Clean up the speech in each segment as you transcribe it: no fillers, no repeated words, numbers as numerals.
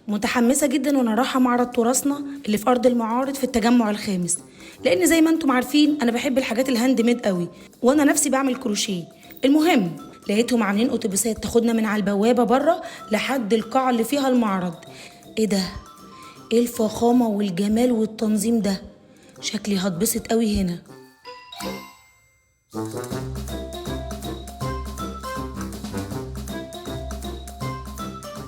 متحمسة جدا وانا رايحة معرض تراثنا اللي في أرض المعارض في التجمع الخامس، لأن زي ما انتم عارفين أنا بحب الحاجات الهاند ميد قوي، وأنا نفسي بعمل كروشيه. المهم لقيتهم عاملين أتوبيسات تاخدنا من على البوابة بره لحد القاعة اللي فيها المعرض. ايه ده؟ ايه الفخامة والجمال والتنظيم ده؟ شكلي هتبسط قوي هنا.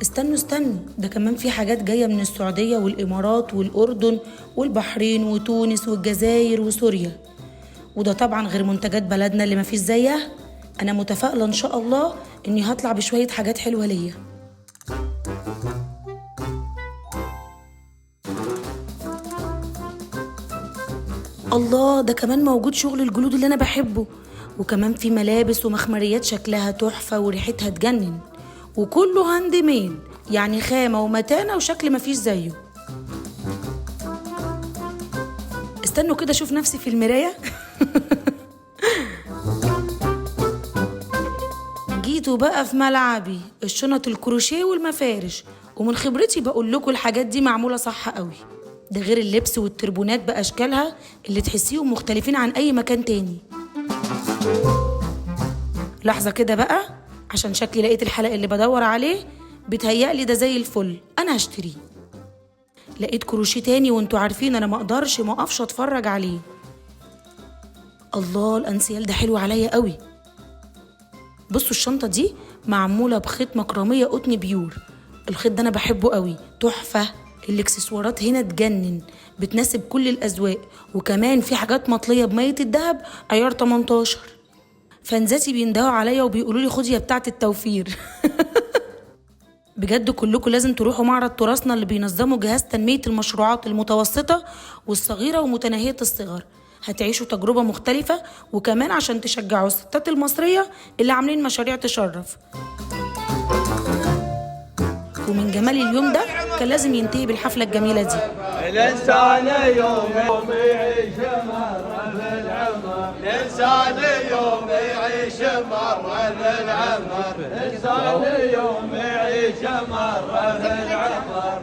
استنوا، ده كمان في حاجات جاية من السعودية والإمارات والأردن والبحرين وتونس والجزائر وسوريا، وده طبعا غير منتجات بلدنا اللي مفيش زيها. أنا متفائلة إن شاء الله إني هطلع بشوية حاجات حلوة ليا. الله، ده كمان موجود شغل الجلود اللي أنا بحبه، وكمان في ملابس ومخمريات شكلها تحفة وريحتها تجنن، وكله هاند ميد، يعني خامة ومتانة وشكل مفيش زيه. استنوا كده اشوف نفسي في المراية. جيتوا بقى في ملعبي، الشنط الكروشيه والمفارش، ومن خبرتي بقول لكم الحاجات دي معمولة صح قوي. ده غير اللبس والتربونات بأشكالها اللي تحسيهم مختلفين عن أي مكان تاني. لحظة كده بقى، عشان شكلي لقيت الحلق اللي بدور عليه. بتهيألي ده زي الفل، أنا هشتريه. لقيت كروشيه تاني وانتوا عارفين أنا مقدرش مقفش أتفرج عليه. الله، الأنسيال ده حلو عليا قوي. بصوا الشنطة دي معمولة بخيط مكرمية قطن بيور، الخيط ده أنا بحبه قوي، تحفة. الاكسسوارات هنا تجنن، بتناسب كل الأذواق، وكمان في حاجات مطلية بمية الدهب عيار 18. فانزاتي بيندهوا عليا وبيقولوا لي خدي يا بتاعة التوفير. بجد كلكم لازم تروحوا معرض تراثنا اللي بينظموا جهاز تنمية المشروعات المتوسطة والصغيرة ومتناهية الصغر. هتعيشوا تجربة مختلفة، وكمان عشان تشجعوا الستات المصرية اللي عاملين مشاريع تشرف. ومن جمال اليوم ده كان لازم ينتهي بالحفلة الجميلة دي. الإنسان يوم يعيش مرة في العمر، الإنسان يوم يعيش مرة في العمر، الإنسان يوم يعيش مرة في العمر.